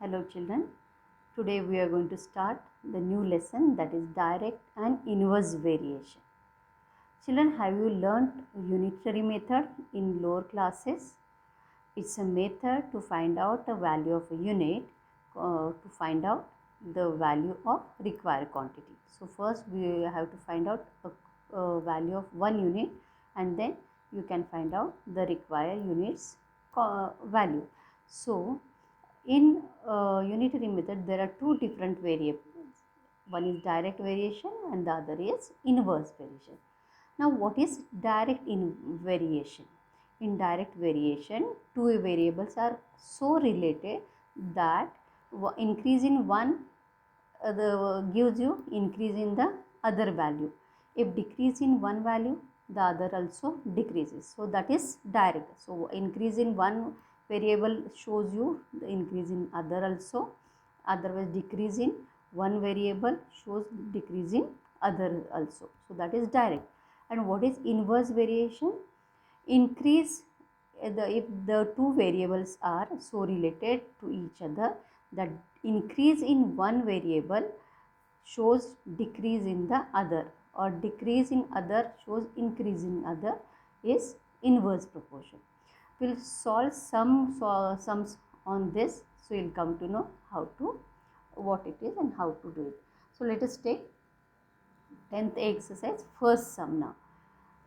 Hello children, today we are going to start the new lesson, that is direct and inverse variation. Children, have you learnt unitary method in lower classes? It's a method to find out the value of a unit, to find out the value of required quantity. So first we have to find out a value of 1 unit, and then you can find out the required units value. So in unitary method, there are two different variables. One is direct variation and the other is inverse variation. Now, what is direct variation? In direct variation, two variables are so related that increase in one gives you increase in the other value. If decrease in one value, the other also decreases. So that is direct. So increase in one variable shows you the increase in other also. Otherwise decrease in one variable shows decrease in other also. So that is direct. And what is inverse variation? Increase if the two variables are so related to each other that increase in one variable shows decrease in the other, or decrease in other shows increase in other, is inverse proportion. We'll solve some sums on this, so you'll come to know what it is and how to do it. So let us take 10th exercise, first sum now.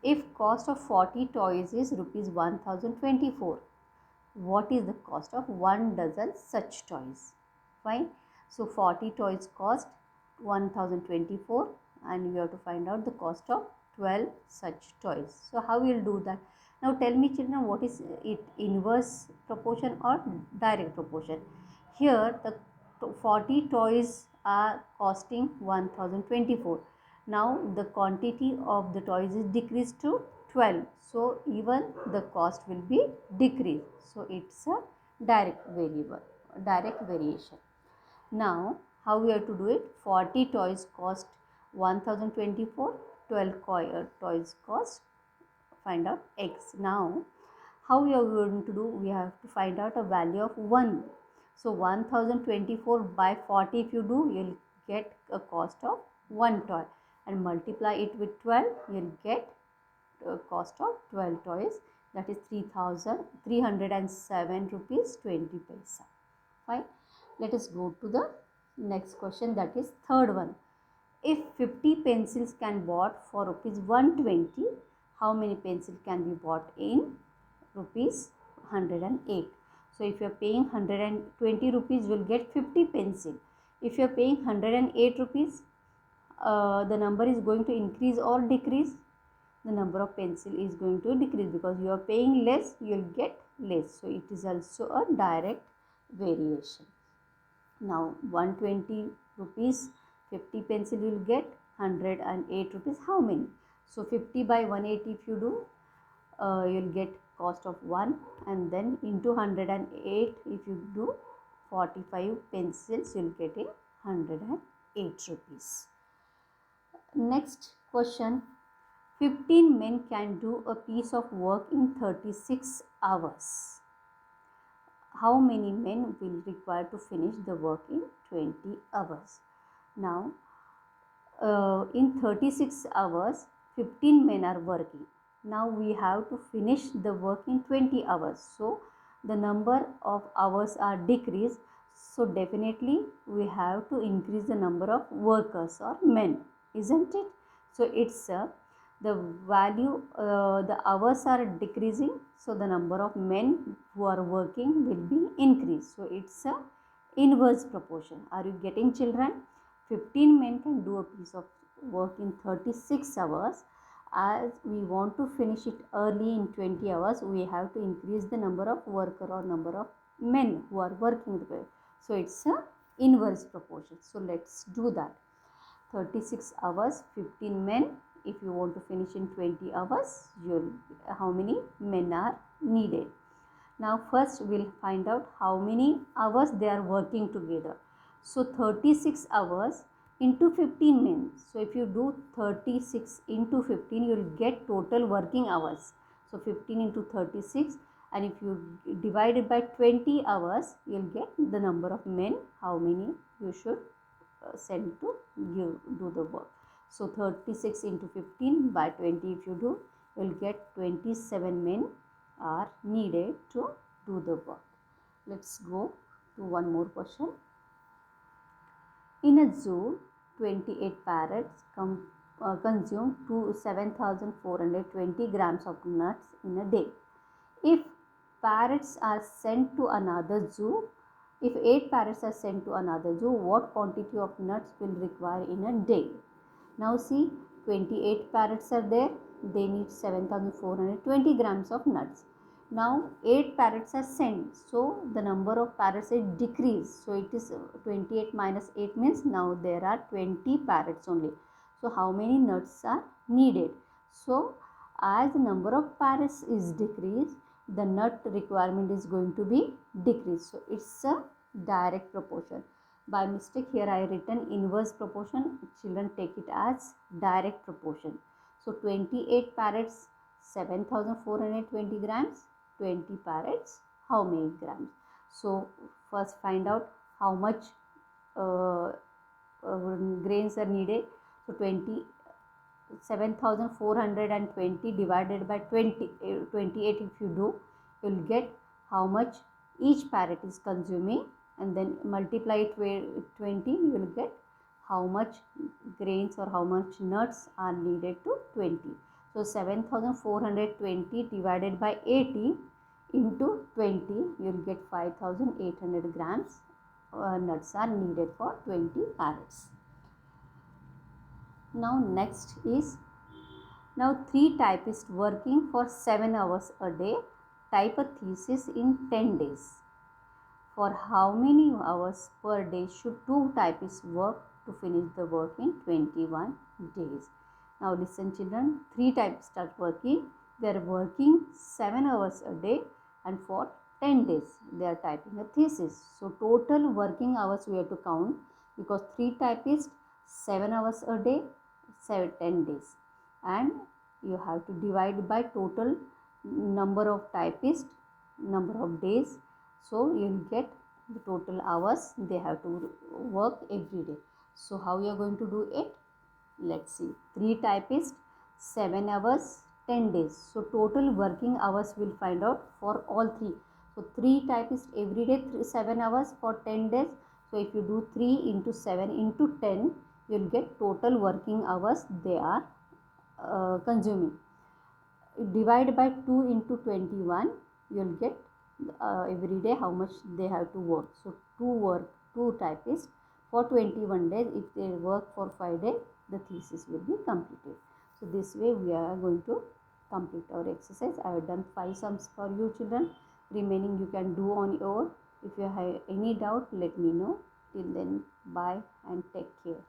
If cost of 40 toys is rupees 1024, what is the cost of 1 dozen such toys? Fine. So 40 toys cost 1024 and we have to find out the cost of 12 such toys. So how we will do that? Now tell me children, what is it, inverse proportion or direct proportion? Here the 40 toys are costing 1024. Now the quantity of the toys is decreased to 12. So even the cost will be decreased. So it's a direct variation. Now how we have to do it? 40 toys cost 1024, 12 toys cost, find out x. Now how we are going to do? We have to find out a value of 1. So 1024 by 40 if you do, you will get a cost of 1 toy, and multiply it with 12, you will get a cost of 12 toys, that is 307 rupees 20 paisa. Fine. Let us go to the next question, that is third one. If 50 pencils can bought for rupees 120, how many pencils can be bought in rupees 108? So if you are paying 120 rupees, you will get 50 pencil. If you are paying 108 rupees, the number is going to increase or decrease? The number of pencil is going to decrease, because you are paying less, you will get less. So it is also a direct variation. Now 120 rupees, 50 pencil you will get, 108 rupees, how many? So 50 by 180 if you do, you will get cost of 1, and then into 108 if you do 45 pencils, you will get in 108 rupees. Next question. 15 men can do a piece of work in 36 hours. How many men will require to finish the work in 20 hours? Now, in 36 hours, 15 men are working. Now, we have to finish the work in 20 hours. So, the number of hours are decreased. So, definitely, we have to increase the number of workers or men, isn't it? So, it's the value, the hours are decreasing, so the number of men who are working will be increased. So it's a inverse proportion. Are you getting children? 15 men can do a piece of work in 36 hours. As we want to finish it early in 20 hours, we have to increase the number of worker or number of men who are working there. So it's a inverse proportion. So let's do that. 36 hours, 15 men. If you want to finish in 20 hours, how many men are needed? Now first we'll find out how many hours they are working together. So 36 hours into 15 men. So if you do 36 into 15, you will get total working hours. So 15 into 36, and if you divide it by 20 hours, you'll get the number of men, how many you should send to do the work. So 36 into 15 by 20 if you do, you'll get 27 men are needed to do the work. Let's go to one more question. In a zoo, 28 parrots consume 7,420 grams of nuts in a day. If parrots are sent to another zoo, if 8 parrots are sent to another zoo, what quantity of nuts will require in a day? Now see, 28 parrots are there, they need 7,420 grams of nuts. Now 8 parrots are sent, so the number of parrots is decreased. So it is 28 minus 8 means now there are 20 parrots only. So how many nuts are needed? So as the number of parrots is decreased, the nut requirement is going to be decreased. So it's a direct proportion. By mistake here I written inverse proportion. Children take it as direct proportion. So 28 parrots 7,420 grams. 20 parrots how many grams? So first find out how much grains are needed. So 7,420 divided by 28 if you do, you will get how much each parrot is consuming, and then multiply it with 20, you will get how much grains or how much nuts are needed to 20. So 7,420 divided by 80 into 20, you will get 5,800 grams nuts are needed for 20 parrots. Now next is, now 3 typists working for 7 hours a day type a thesis in 10 days. For how many hours per day should 2 typists work to finish the work in 21 days? Now listen children, 3 typists are working. They are working 7 hours a day and for 10 days they are typing a thesis. So total working hours we have to count, because 3 typists 7 hours a day, 10 days, and you have to divide by total number of typists, number of days. So you will get the total hours they have to work every day. So how you are going to do it? Let's see. 3 typists 7 hours 10 days. So total working hours we'll find out for all 3. So 3 typists every day 7 hours for 10 days. So if you do 3 into 7 into 10, you will get total working hours they are consuming. Divide by 2 into 21, you will get every day how much they have to work. So 2 typists for 21 days. If they work for 5 days, the thesis will be completed. So this way we are going to complete our exercise. I have done 5 sums for you children. Remaining you can do on your own. If you have any doubt, let me know. Till then, bye and take care.